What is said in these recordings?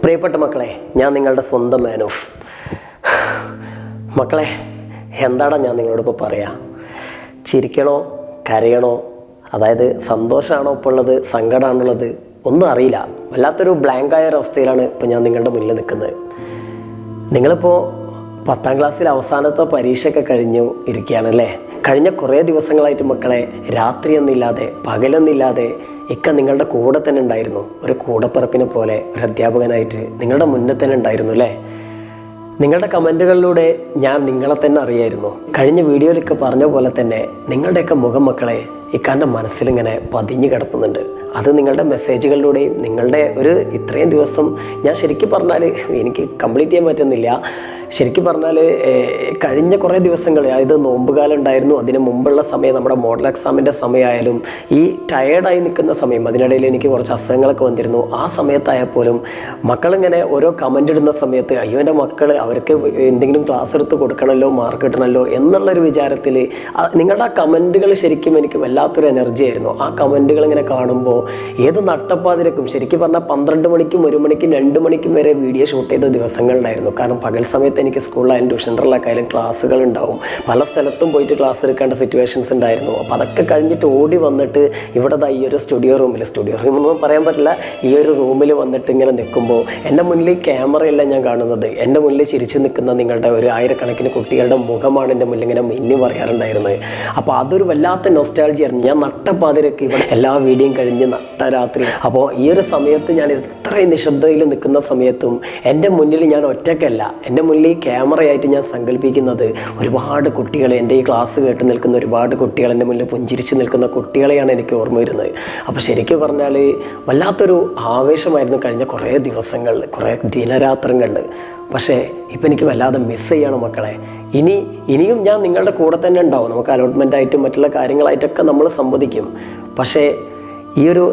പ്രിയപ്പെട്ട മക്കളെ, ഞാൻ നിങ്ങളുടെ സ്വന്തം മാനോഫ്. മക്കളെ, എന്താണ് ഞാൻ നിങ്ങളോടിപ്പോൾ പറയാം? ചിരിക്കണോ കരയണോ, അതായത് സന്തോഷമാണോ ഇപ്പോൾ ഉള്ളത്, സങ്കടമാണുള്ളത്, ഒന്നും അറിയില്ല. വല്ലാത്തൊരു ബ്ലാങ്കായ ഒരവസ്ഥയിലാണ് ഇപ്പോൾ ഞാൻ നിങ്ങളുടെ മുന്നിൽ നിൽക്കുന്നത്. നിങ്ങളിപ്പോൾ 10ാം ക്ലാസ്സിൽ അവസാനത്തെ പരീക്ഷയൊക്കെ കഴിഞ്ഞു ഇരിക്കുകയാണല്ലേ. കഴിഞ്ഞ കുറേ ദിവസങ്ങളായിട്ട് മക്കളെ രാത്രിയൊന്നുമില്ലാതെ പകലൊന്നുമില്ലാതെ ഇക്ക നിങ്ങളുടെ കൂടെ തന്നെ ഉണ്ടായിരുന്നു. ഒരു കൂടപ്പിറപ്പിനെ പോലെ ഒരു അധ്യാപകനായിട്ട് നിങ്ങളുടെ മുന്നിൽ തന്നെ ഉണ്ടായിരുന്നു അല്ലേ. നിങ്ങളുടെ കമൻറ്റുകളിലൂടെ ഞാൻ നിങ്ങളെ തന്നെ അറിയായിരുന്നു. കഴിഞ്ഞ വീഡിയോയിലൊക്കെ പറഞ്ഞ പോലെ തന്നെ നിങ്ങളുടെയൊക്കെ മുഖം മക്കളെ ഇക്കാൻ്റെ മനസ്സിലിങ്ങനെ പതിഞ്ഞു കിടക്കുന്നുണ്ട്. അത് നിങ്ങളുടെ മെസ്സേജുകളിലൂടെയും നിങ്ങളുടെ ഇത്രയും ദിവസം ഞാൻ ശരിക്കും പറഞ്ഞാൽ എനിക്ക് കംപ്ലീറ്റ് ചെയ്യാൻ പറ്റുന്നില്ല. ശരിക്കും പറഞ്ഞാൽ കഴിഞ്ഞ കുറേ ദിവസങ്ങൾ, അതായത് നോമ്പുകാലം ഉണ്ടായിരുന്നു, അതിന് മുമ്പുള്ള സമയം, നമ്മുടെ മോഡൽ എക്സാമിൻ്റെ സമയമായാലും ഈ ടയേർഡായി നിൽക്കുന്ന സമയം, അതിനിടയിൽ എനിക്ക് കുറച്ച് അസുഖങ്ങളൊക്കെ വന്നിരുന്നു. ആ സമയത്തായപ്പോലും മക്കളിങ്ങനെ ഓരോ കമൻ്റ് ഇടുന്ന സമയത്ത് അയ്യോ എൻ്റെ മക്കൾ, അവർക്ക് എന്തെങ്കിലും ക്ലാസ് എടുത്ത് കൊടുക്കണമല്ലോ, മാർക്ക് കിട്ടണമല്ലോ എന്നുള്ളൊരു വിചാരത്തിൽ നിങ്ങളുടെ ആ കമൻറ്റുകൾ ശരിക്കും എനിക്ക് വല്ലാത്തൊരു എനർജി ആയിരുന്നു. ആ കമൻറ്റുകൾ ഇങ്ങനെ കാണുമ്പോൾ ഏത് നട്ടപ്പാതിരക്കും ശരിക്കും പറഞ്ഞാൽ 12 മണിക്കും 1 മണിക്കും 2 മണിക്കും വരെ വീഡിയോ ഷൂട്ട് ചെയ്ത ദിവസങ്ങളുണ്ടായിരുന്നു. കാരണം പകൽ സമയത്ത് എനിക്ക് സ്കൂളിലായാലും ട്യൂഷൻ സെൻ്ററിലൊക്കെ ആയാലും ക്ലാസ്സുകൾ ഉണ്ടാവും. പല സ്ഥലത്തും പോയിട്ട് ക്ലാസ് എടുക്കേണ്ട സിറ്റുവേഷൻസ് ഉണ്ടായിരുന്നു. അപ്പോൾ അതൊക്കെ കഴിഞ്ഞിട്ട് ഓടി വന്നിട്ട് ഇവിടെ ഈ ഒരു സ്റ്റുഡിയോ റൂമൊന്നും പറയാൻ പറ്റില്ല, ഈ ഒരു റൂമിൽ വന്നിട്ട് ഇങ്ങനെ നിൽക്കുമ്പോൾ എൻ്റെ മുന്നിൽ ക്യാമറയല്ല ഞാൻ കാണുന്നത്, എൻ്റെ മുന്നിൽ ചിരിച്ച് നിൽക്കുന്ന നിങ്ങളുടെ ഒരു ആയിരക്കണക്കിന് കുട്ടികളുടെ മുഖമാണ് എൻ്റെ മുന്നിൽ ഇങ്ങനെ മിന്നി പറയാറുണ്ടായിരുന്നത്. അപ്പോൾ അതൊരു വല്ലാത്ത നൊസ്റ്റാൾജി ആയിരുന്നു. ഞാൻ നട്ടപ്പാതിരക്ക് ഇവിടെ എല്ലാ വീഡിയോയും കഴിഞ്ഞ് നട്ടരാത്രി. അപ്പോൾ ഈ ഒരു സമയത്ത് ഞാൻ ഇത്രയും നിശബ്ദതയിൽ നിൽക്കുന്ന സമയത്തും എൻ്റെ മുന്നിൽ ഞാൻ ഒറ്റയ്ക്കല്ല, എൻ്റെ മുന്നിൽ ഈ ക്യാമറയായിട്ട് ഞാൻ സങ്കല്പിക്കുന്നത് ഒരുപാട് കുട്ടികൾ, എൻ്റെ ഈ ക്ലാസ് കേട്ട് നിൽക്കുന്ന ഒരുപാട് കുട്ടികൾ, എൻ്റെ മുന്നിൽ പുഞ്ചിരിച്ച് നിൽക്കുന്ന കുട്ടികളെയാണ് എനിക്ക് ഓർമ്മ വരുന്നത്. അപ്പോൾ ശരിക്കും പറഞ്ഞാൽ വല്ലാത്തൊരു ആവേശമായിരുന്നു കഴിഞ്ഞ കുറേ ദിവസങ്ങളിൽ, കുറേ ദിനരാത്രങ്ങളിൽ. പക്ഷേ ഇപ്പം എനിക്ക് വല്ലാതെ മിസ് ചെയ്യണം മക്കളെ. ഇനിയും ഞാൻ നിങ്ങളുടെ കൂടെ തന്നെ ഉണ്ടാവും. നമുക്ക് അലോട്ട്മെൻറ്റായിട്ടും മറ്റുള്ള കാര്യങ്ങളായിട്ടൊക്കെ നമ്മൾ സംവദിക്കും. പക്ഷേ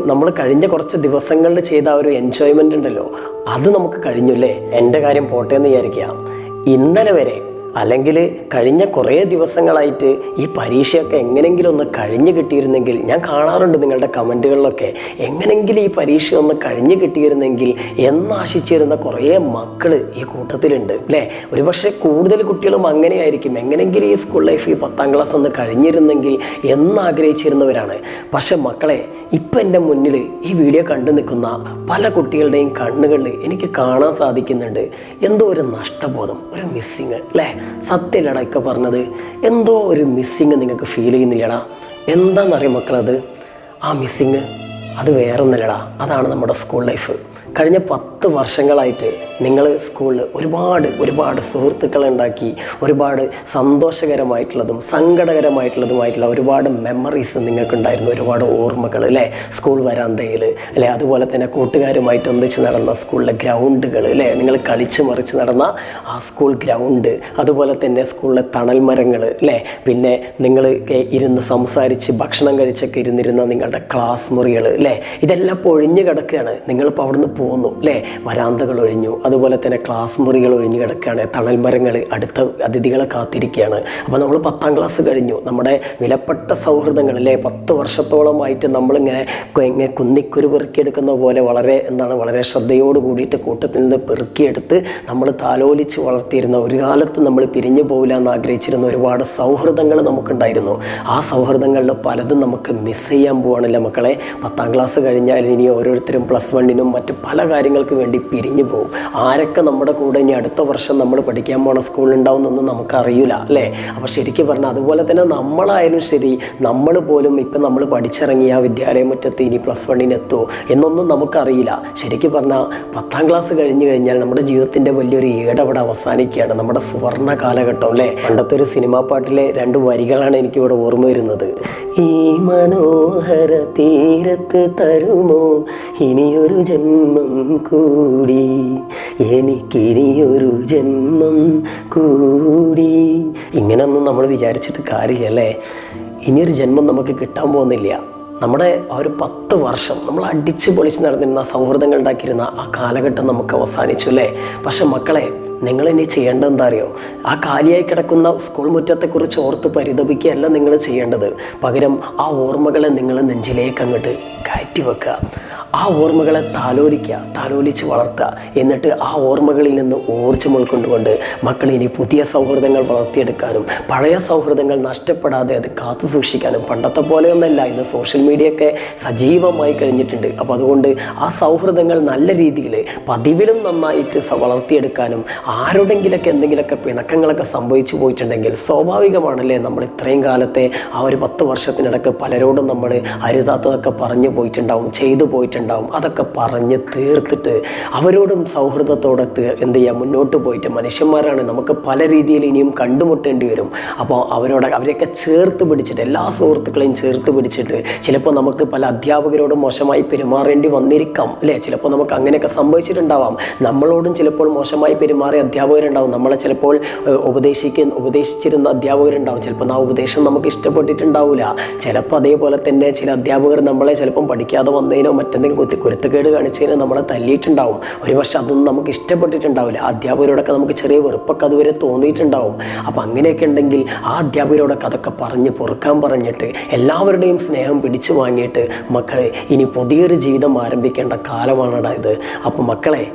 നമ്മൾ കഴിഞ്ഞ കുറച്ച് ദിവസങ്ങളിൽ ചെയ്ത ഒരു എൻജോയ്മെൻ്റ് ഉണ്ടല്ലോ, അത് നമുക്ക് കഴിഞ്ഞു അല്ലേ. എൻ്റെ കാര്യം പോട്ടെ എന്ന് വിചാരിക്കാം. ഇന്നലെ വരെ അല്ലെങ്കിൽ കഴിഞ്ഞ കുറേ ദിവസങ്ങളായിട്ട് ഈ പരീക്ഷയൊക്കെ എങ്ങനെയെങ്കിലും ഒന്ന് കഴിഞ്ഞ് കിട്ടിയിരുന്നെങ്കിൽ, ഞാൻ കാണാറുണ്ട് നിങ്ങളുടെ കമൻറ്റുകളിലൊക്കെ, എങ്ങനെയെങ്കിലും ഈ പരീക്ഷ ഒന്ന് കഴിഞ്ഞ് കിട്ടിയിരുന്നെങ്കിൽ എന്നാശിച്ചിരുന്ന കുറേ മക്കൾ ഈ കൂട്ടത്തിലുണ്ട് അല്ലേ. ഒരുപക്ഷെ കൂടുതൽ കുട്ടികളും അങ്ങനെയായിരിക്കും, എങ്ങനെയെങ്കിലും ഈ സ്കൂൾ ലൈഫ്, ഈ 10ാം ക്ലാസ് ഒന്ന് കഴിഞ്ഞിരുന്നെങ്കിൽ എന്നാഗ്രഹിച്ചിരുന്നവരാണ്. പക്ഷെ മക്കളെ, ഇപ്പം എൻ്റെ മുന്നിൽ ഈ വീഡിയോ കണ്ടു നിൽക്കുന്ന പല കുട്ടികളുടെയും കണ്ണുകളിൽ എനിക്ക് കാണാൻ സാധിക്കുന്നുണ്ട് എന്തോ ഒരു നഷ്ടബോധം, ഒരു മിസ്സിങ് അല്ലേ. സത്യമില്ലടാ ഇക്ക പറഞ്ഞത്, എന്തോ ഒരു മിസ്സിങ് നിങ്ങൾക്ക് ഫീൽ ചെയ്യുന്നില്ലടാ. എന്താണെന്നറിയാം മക്കളത്, ആ മിസ്സിങ് അത് വേറൊന്നുമില്ലടാ, അതാണ് നമ്മുടെ സ്കൂൾ ലൈഫ്. കഴിഞ്ഞ 10 വർഷങ്ങളായിട്ട് നിങ്ങൾ സ്കൂളിൽ ഒരുപാട് സുഹൃത്തുക്കളെ ഉണ്ടാക്കി, ഒരുപാട് സന്തോഷകരമായിട്ടുള്ളതും സങ്കടകരമായിട്ടുള്ളതുമായിട്ടുള്ള ഒരുപാട് മെമ്മറീസ് നിങ്ങൾക്കുണ്ടായിരുന്നു, ഒരുപാട് ഓർമ്മകൾ അല്ലേ. സ്കൂൾ വരാന്തയിൽ അല്ലേ, അതുപോലെ തന്നെ കൂട്ടുകാരുമായിട്ട് ഒന്നിച്ച് നടന്ന സ്കൂളിലെ ഗ്രൗണ്ടുകൾ അല്ലേ, നിങ്ങൾ കളിച്ച് മറിച്ച് നടന്ന ആ സ്കൂൾ ഗ്രൗണ്ട്, അതുപോലെ തന്നെ സ്കൂളിലെ തണൽ മരങ്ങൾ അല്ലേ, പിന്നെ നിങ്ങൾ ഇരുന്ന് സംസാരിച്ച് ഭക്ഷണം കഴിച്ചൊക്കെ ഇരുന്നിരുന്ന നിങ്ങളുടെ ക്ലാസ് മുറികൾ അല്ലേ, ഇതെല്ലാം ഇപ്പോൾ ഒഴിഞ്ഞു കിടക്കുകയാണ്. നിങ്ങളിപ്പോൾ അവിടുന്ന് പോന്നു അല്ലേ, വരാന്തകൾ ഒഴിഞ്ഞു, അതുപോലെ തന്നെ ക്ലാസ് മുറികൾ ഒഴിഞ്ഞു കിടക്കുകയാണ്, തണൽ മരങ്ങൾ അടുത്ത അതിഥികളെ കാത്തിരിക്കുകയാണ്. അപ്പോൾ നമ്മൾ 10ാം ക്ലാസ് കഴിഞ്ഞു, നമ്മുടെ വിലപ്പെട്ട സൗഹൃദങ്ങൾ അല്ലേ, 10 വർഷത്തോളമായിട്ട് നമ്മളിങ്ങനെ കുന്നിക്കുരു പെറുക്കിയെടുക്കുന്ന പോലെ വളരെ ശ്രദ്ധയോട് കൂടിയിട്ട് കൂട്ടത്തിൽ നിന്ന് പെറുക്കിയെടുത്ത് നമ്മൾ താലോലിച്ച് വളർത്തിയിരുന്ന, ഒരു കാലത്ത് നമ്മൾ പിരിഞ്ഞു പോകില്ല എന്ന് ആഗ്രഹിച്ചിരുന്ന ഒരുപാട് സൗഹൃദങ്ങൾ നമുക്കുണ്ടായിരുന്നു. ആ സൗഹൃദങ്ങളിൽ പലതും നമുക്ക് മിസ് ചെയ്യാൻ പോവാണല്ലേ മക്കളെ. 10ാം ക്ലാസ് കഴിഞ്ഞാൽ ഇനി ഓരോരുത്തരും +1നും മറ്റ് പല കാര്യങ്ങൾക്ക് വേണ്ടി പിരിഞ്ഞു പോകും. ആരൊക്കെ നമ്മുടെ കൂടെ ഇനി അടുത്ത വർഷം നമ്മൾ പഠിക്കാൻ പോണ സ്കൂളുണ്ടാവുന്നൊന്നും നമുക്കറിയില്ല അല്ലേ. അപ്പോൾ ശരിക്കും പറഞ്ഞാൽ അതുപോലെ തന്നെ നമ്മളായാലും ശരി, നമ്മൾ പോലും ഇപ്പം നമ്മൾ പഠിച്ചിറങ്ങിയ വിദ്യാലയ മുറ്റത്ത് ഇനി +1ന് എത്തുമോ എന്നൊന്നും നമുക്കറിയില്ല. ശരിക്കും പറഞ്ഞാൽ 10ാം ക്ലാസ് കഴിഞ്ഞ് കഴിഞ്ഞാൽ നമ്മുടെ ജീവിതത്തിൻ്റെ വലിയൊരു ഏടവിടെ അവസാനിക്കുകയാണ്, നമ്മുടെ സുവർണ്ണ കാലഘട്ടം അല്ലേ. പണ്ടത്തെ ഒരു സിനിമാ പാട്ടിലെ 2 വരികളാണ് എനിക്കിവിടെ ഓർമ്മ വരുന്നത്. ഈ മനോഹര തീരത്ത് തരുമോ ഇനിയൊരു ജന്മം കൂടി, എനിക്കിനിയൊരു ജന്മം കൂടി. ഇങ്ങനെയൊന്നും നമ്മൾ വിചാരിച്ചിട്ട് കാര്യമില്ലല്ലേ. ഇനിയൊരു ജന്മം നമുക്ക് കിട്ടാൻ പോകുന്നില്ല. നമ്മുടെ ആ ഒരു 10 വർഷം നമ്മൾ അടിച്ച് പൊളിച്ച് നടന്നിരുന്ന, സൗഹൃദങ്ങൾ ഉണ്ടാക്കിയിരുന്ന ആ കാലഘട്ടം നമുക്ക് അവസാനിച്ചു അല്ലേ. പക്ഷെ മക്കളെ, നിങ്ങളിനി ചെയ്യേണ്ടത് എന്താ അറിയോ? ആ കാലിയായി കിടക്കുന്ന സ്കൂൾ മുറ്റത്തെക്കുറിച്ച് ഓർത്ത് പരിതപിക്കുകയല്ല നിങ്ങൾ ചെയ്യേണ്ടത്. പകരം ആ ഓർമ്മകളെ നിങ്ങൾ നെഞ്ചിലേക്ക് അങ്ങോട്ട് കയറ്റി വെക്കുക. ആ ഓർമ്മകളെ താലോലിച്ച് വളർത്തുക. എന്നിട്ട് ആ ഓർമ്മകളിൽ നിന്ന് ഊർജ്ജം ഉൾക്കൊണ്ടുകൊണ്ട് മക്കൾ ഇനി പുതിയ സൗഹൃദങ്ങൾ വളർത്തിയെടുക്കാനും പഴയ സൗഹൃദങ്ങൾ നഷ്ടപ്പെടാതെ അത് കാത്തു സൂക്ഷിക്കാനും, പണ്ടത്തെ പോലെയൊന്നല്ല, ഇന്ന് സോഷ്യൽ മീഡിയയൊക്കെ സജീവമായി കഴിഞ്ഞിട്ടുണ്ട്. അപ്പോൾ അതുകൊണ്ട് ആ സൗഹൃദങ്ങൾ നല്ല രീതിയിൽ പതിവിലും നന്നായിട്ട് വളർത്തിയെടുക്കാനും, ആരുടെങ്കിലൊക്കെ എന്തെങ്കിലുമൊക്കെ പിണക്കങ്ങളൊക്കെ സംഭവിച്ചു പോയിട്ടുണ്ടെങ്കിൽ സ്വാഭാവികമാണല്ലേ, നമ്മൾ ഇത്രയും കാലത്തെ ആ ഒരു 10 വർഷത്തിനിടയ്ക്ക് പലരോടും നമ്മൾ അരുതാത്തതൊക്കെ പറഞ്ഞു പോയിട്ടുണ്ടാവും, ചെയ്തു പോയിട്ടുണ്ടാവും. അതൊക്കെ പറഞ്ഞ് തീർത്തിട്ട് അവരോടും സൗഹൃദത്തോടെ എന്ത് ചെയ്യുക, മുന്നോട്ട് പോയിട്ട്, മനുഷ്യന്മാരാണ്, നമുക്ക് പല രീതിയിൽ ഇനിയും കണ്ടുമുട്ടേണ്ടി വരും. അപ്പോൾ അവരെയൊക്കെ ചേർത്ത് പിടിച്ചിട്ട്, എല്ലാ സുഹൃത്തുക്കളെയും ചേർത്ത് പിടിച്ചിട്ട്, ചിലപ്പോൾ നമുക്ക് പല അധ്യാപകരോടും മോശമായി പെരുമാറേണ്ടി വന്നിരിക്കാം അല്ലേ, ചിലപ്പോൾ നമുക്ക് അങ്ങനെയൊക്കെ സംഭവിച്ചിട്ടുണ്ടാവാം. നമ്മളോടും ചിലപ്പോൾ മോശമായി പെരുമാറിയ അധ്യാപകരുണ്ടാവും, നമ്മളെ ചിലപ്പോൾ ഉപദേശിച്ചിരുന്ന അധ്യാപകരുണ്ടാവും. ചിലപ്പോൾ ആ ഉപദേശം നമുക്ക് ഇഷ്ടപ്പെട്ടിട്ടുണ്ടാവില്ല. ചിലപ്പോൾ അതേപോലെ തന്നെ ചില അധ്യാപകർ നമ്മളെ ചിലപ്പം പഠിക്കാതെ വന്നതിനോ മറ്റെന്തെങ്കിലും കുരുത്തക്കേട് കാണിച്ചതിനോ നമ്മളെ തല്ലിയിട്ടുണ്ടാവും. ഒരുപക്ഷെ അതൊന്നും നമുക്ക് ഇഷ്ടപ്പെട്ടിട്ടുണ്ടാവില്ല. അധ്യാപകരോടൊക്കെ നമുക്ക് ചെറിയ വെറുപ്പൊക്കെ അതുവരെ തോന്നിയിട്ടുണ്ടാവും. അപ്പോൾ അങ്ങനെയൊക്കെ ഉണ്ടെങ്കിൽ ആ അധ്യാപകരോടൊക്കെ അതൊക്കെ പറഞ്ഞ് പൊറുക്കാൻ പറഞ്ഞിട്ട് എല്ലാവരുടെയും സ്നേഹം പിടിച്ചു വാങ്ങിയിട്ട് മക്കളെ ഇനി പുതിയൊരു ജീവിതം ആരംഭിക്കേണ്ട കാലമാണടാ ഇത്. അപ്പോൾ മക്കളെ,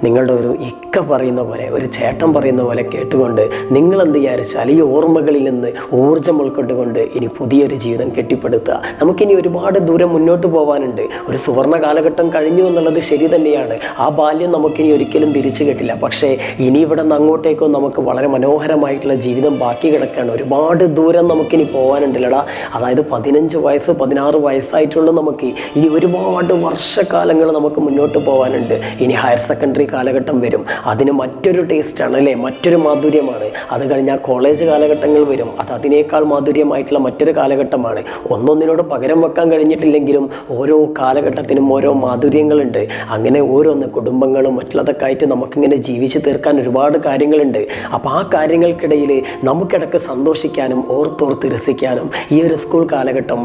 നിങ്ങളുടെ ഒരു ഇക്ക പറയുന്ന പോലെ, ഒരു ചേട്ടൻ പറയുന്ന പോലെ കേട്ടുകൊണ്ട് നിങ്ങളെന്ത് വിചാരിച്ചാൽ ഈ ഓർമ്മകളിൽ നിന്ന് ഊർജ്ജം ഉൾക്കൊണ്ടുകൊണ്ട് ഇനി പുതിയൊരു ജീവിതം കെട്ടിപ്പടുത്തുക. നമുക്കിനി ഒരുപാട് ദൂരം മുന്നോട്ട് പോകാനുണ്ട്. ഒരു സുവർണ്ണ കാലഘട്ടം കഴിഞ്ഞു എന്നുള്ളത് ശരി തന്നെയാണ്. ആ ബാല്യം നമുക്കിനി ഒരിക്കലും തിരിച്ചു കിട്ടില്ല. പക്ഷേ ഇനി ഇവിടെ നിന്ന് അങ്ങോട്ടേക്കും നമുക്ക് വളരെ മനോഹരമായിട്ടുള്ള ജീവിതം ബാക്കി കിടക്കുകയാണ്. ഒരുപാട് ദൂരം നമുക്കിനി പോകാനുണ്ടല്ലടാ. അതായത് 15 വയസ്സ് 16 വയസ്സായിട്ടുള്ള നമുക്ക് ഇനി ഒരുപാട് വർഷക്കാലങ്ങൾ നമുക്ക് മുന്നോട്ട് പോകാനുണ്ട്. ഇനി ഹയർ സെക്കൻഡറി കാലഘട്ടം വരും, അതിന് മറ്റൊരു ടേസ്റ്റാണ് അല്ലേ, മറ്റൊരു മാധുര്യമാണ്. അത് കഴിഞ്ഞാൽ കോളേജ് കാലഘട്ടങ്ങൾ വരും, അത് അതിനേക്കാൾ മാധുര്യമായിട്ടുള്ള മറ്റൊരു കാലഘട്ടമാണ്. ഒന്നൊന്നിനോട് പകരം വെക്കാൻ കഴിഞ്ഞിട്ടില്ലെങ്കിലും ഓരോ കാലഘട്ടത്തിനും ഓരോ മാധുര്യങ്ങളുണ്ട്. അങ്ങനെ ഓരോന്ന് കുടുംബങ്ങളും മറ്റുള്ളതൊക്കെ ആയിട്ട് നമുക്കിങ്ങനെ ജീവിച്ച് തീർക്കാൻ ഒരുപാട് കാര്യങ്ങളുണ്ട്. അപ്പോൾ ആ കാര്യങ്ങൾക്കിടയിൽ നമുക്കിടക്ക് സന്തോഷിക്കാനും ഓർത്തോർത്ത് രസിക്കാനും ഈ ഒരു സ്കൂൾ കാലഘട്ടം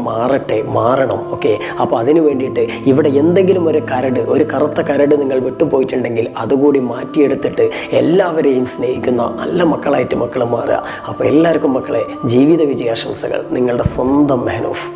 മാറണം. ഓക്കെ, അപ്പോൾ അതിനു വേണ്ടിയിട്ട് ഇവിടെ എന്തെങ്കിലും ഒരു കറുത്ത കരട് നിങ്ങൾ വിട്ടുപോയിട്ടുണ്ടെങ്കിൽ അതുകൂടി മാറ്റിയെടുത്തിട്ട് എല്ലാവരെയും സ്നേഹിക്കുന്ന നല്ല മക്കളായിട്ട് മക്കൾ മാറുക. അപ്പോൾ എല്ലാവർക്കും മക്കളെ ജീവിത വിജയാശംസകൾ. നിങ്ങളുടെ സ്വന്തം മെഹനൂഫ്.